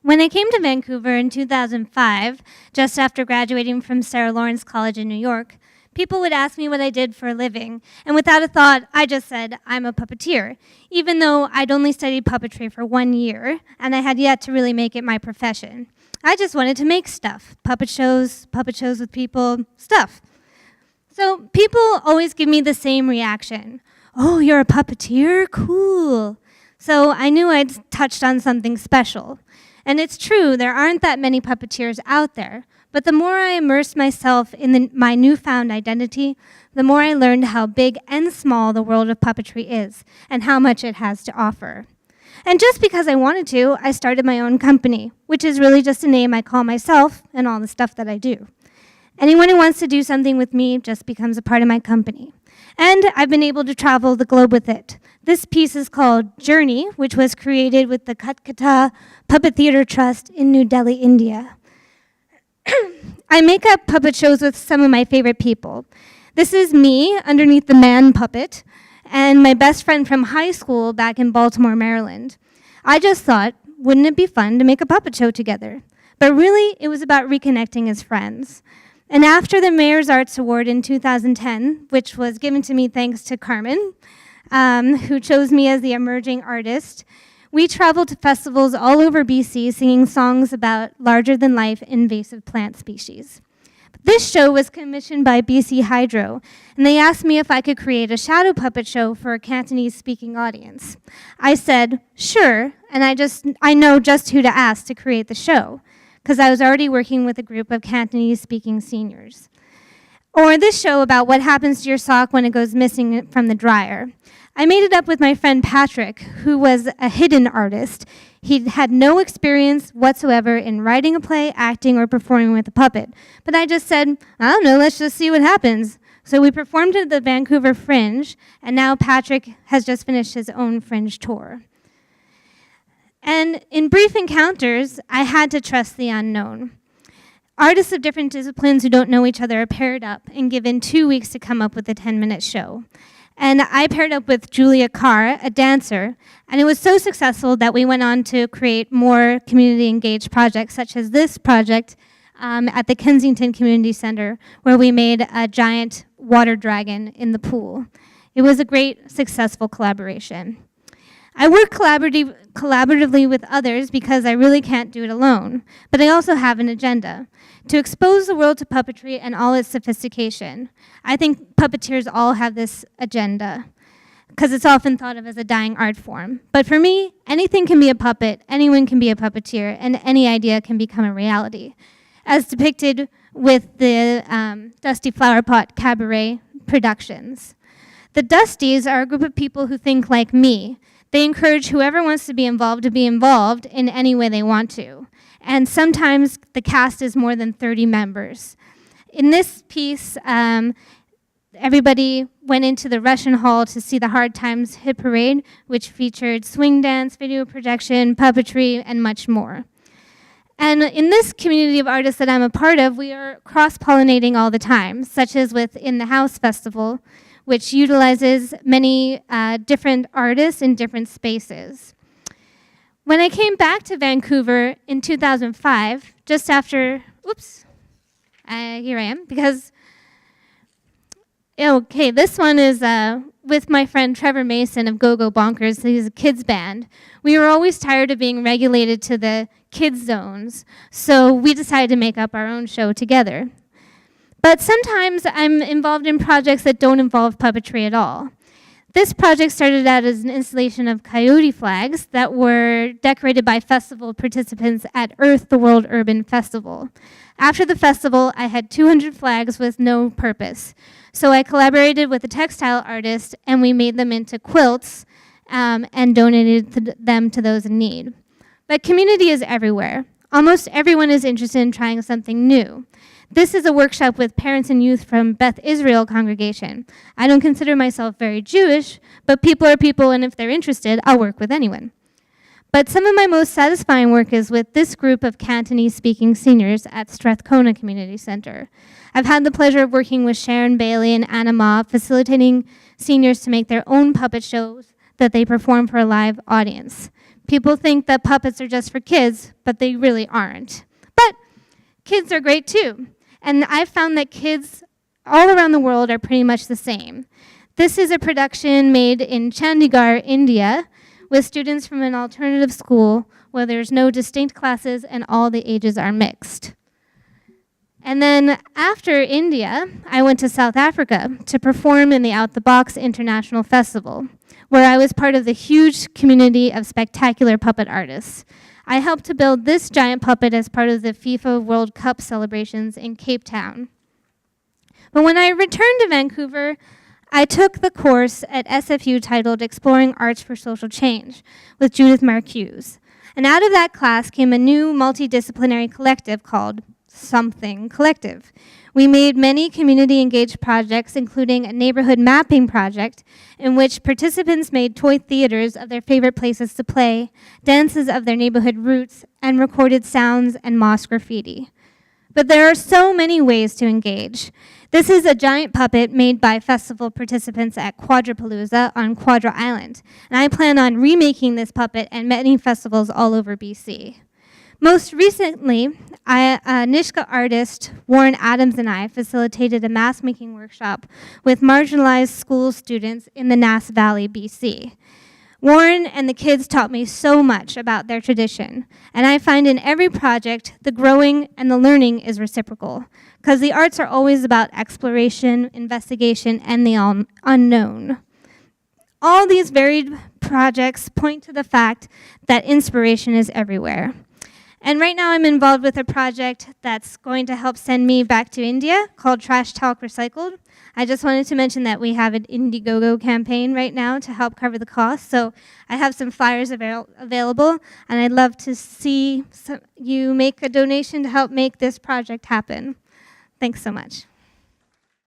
When I came to Vancouver in 2005, just after graduating from Sarah Lawrence College in New York, people would ask me what I did for a living, and without a thought, I just said, I'm a puppeteer, even though I'd only studied puppetry for 1 year, and I had yet to really make it my profession. I just wanted to make stuff, puppet shows with people, stuff. So people always give me the same reaction. Oh, you're a puppeteer? Cool. So I knew I'd touched on something special. And it's true, there aren't that many puppeteers out there, but the more I immersed myself in my newfound identity, the more I learned how big and small the world of puppetry is, and how much it has to offer. And just because I wanted to, I started my own company, which is really just a name I call myself and all the stuff that I do. Anyone who wants to do something with me just becomes a part of my company. And I've been able to travel the globe with it. This piece is called Journey, which was created with the PechaKucha Puppet Theatre Trust in New Delhi, India. I make up puppet shows with some of my favorite people. This is me underneath the man puppet, and my best friend from high school back in Baltimore, Maryland. I just thought, wouldn't it be fun to make a puppet show together? But really, it was about reconnecting as friends. And after the Mayor's Arts Award in 2010, which was given to me thanks to Carmen, who chose me as the emerging artist, we traveled to festivals all over BC singing songs about larger-than-life invasive plant species. This show was commissioned by BC Hydro, and they asked me if I could create a shadow puppet show for a Cantonese-speaking audience. I said, sure, and I know just who to ask to create the show, because I was already working with a group of Cantonese-speaking seniors. Or this show about what happens to your sock when it goes missing from the dryer. I made it up with my friend Patrick, who was a hidden artist. He had no experience whatsoever in writing a play, acting, or performing with a puppet. But I just said, I don't know, let's just see what happens. So we performed at the Vancouver Fringe, and now Patrick has just finished his own Fringe tour. And in brief encounters, I had to trust the unknown. Artists of different disciplines who don't know each other are paired up and given 2 weeks to come up with a 10-minute show. And I paired up with Julia Carr, a dancer, and it was so successful that we went on to create more community-engaged projects, such as this project at the Kensington Community Center, where we made a giant water dragon in the pool. It was a great, successful collaboration. I work collaboratively with others because I really can't do it alone, but I also have an agenda to expose the world to puppetry and all its sophistication. I think puppeteers all have this agenda because it's often thought of as a dying art form. But for me, anything can be a puppet, anyone can be a puppeteer, and any idea can become a reality, as depicted with the Dusty Flower Pot Cabaret productions. The Dusties are a group of people who think like me. They encourage whoever wants to be involved in any way they want to. And sometimes the cast is more than 30 members. In this piece, everybody went into the Russian Hall to see the Hard Times Hit Parade, which featured swing dance, video projection, puppetry, and much more. And in this community of artists that I'm a part of, we are cross-pollinating all the time, such as with In the House Festival, which utilizes many different artists in different spaces. When I came back to Vancouver in 2005, just after, here I am, because, okay, this one is with my friend Trevor Mason of Go-Go Bonkers. He's a kids band. We were always tired of being regulated to the kids zones, so we decided to make up our own show together. But sometimes I'm involved in projects that don't involve puppetry at all. This project started out as an installation of coyote flags that were decorated by festival participants at Earth the World Urban Festival. After the festival, I had 200 flags with no purpose. So I collaborated with a textile artist, and we made them into quilts and donated them to those in need. But community is everywhere. Almost everyone is interested in trying something new. This is a workshop with parents and youth from Beth Israel congregation. I don't consider myself very Jewish, but people are people, and if they're interested, I'll work with anyone. But some of my most satisfying work is with this group of Cantonese-speaking seniors at Strathcona Community Center. I've had the pleasure of working with Sharon Bailey and Anna Ma, facilitating seniors to make their own puppet shows that they perform for a live audience. People think that puppets are just for kids, but they really aren't. But kids are great too. And I've found that kids all around the world are pretty much the same. This is a production made in Chandigarh, India, with students from an alternative school where there's no distinct classes and all the ages are mixed. And then after India, I went to South Africa to perform in the Out the Box International Festival, where I was part of the huge community of spectacular puppet artists. I helped to build this giant puppet as part of the FIFA World Cup celebrations in Cape Town. But when I returned to Vancouver, I took the course at SFU titled Exploring Arts for Social Change with Judith Marcuse. And out of that class came a new multidisciplinary collective called Something Collective. We made many community-engaged projects, including a neighborhood mapping project in which participants made toy theaters of their favorite places to play, dances of their neighborhood roots, and recorded sounds and moss graffiti. But there are so many ways to engage. This is a giant puppet made by festival participants at Quadripalooza on Quadra Island, and I plan on remaking this puppet at many festivals all over BC. Most recently, Nishka artist Warren Adams and I facilitated a mask-making workshop with marginalized school students in the Nass Valley, BC. Warren and the kids taught me so much about their tradition, and I find in every project, the growing and the learning is reciprocal, because the arts are always about exploration, investigation, and the unknown. All these varied projects point to the fact that inspiration is everywhere. And right now I'm involved with a project that's going to help send me back to India called Trash Talk Recycled. I just wanted to mention that we have an Indiegogo campaign right now to help cover the cost. So I have some flyers available, and I'd love to see you make a donation to help make this project happen. Thanks so much.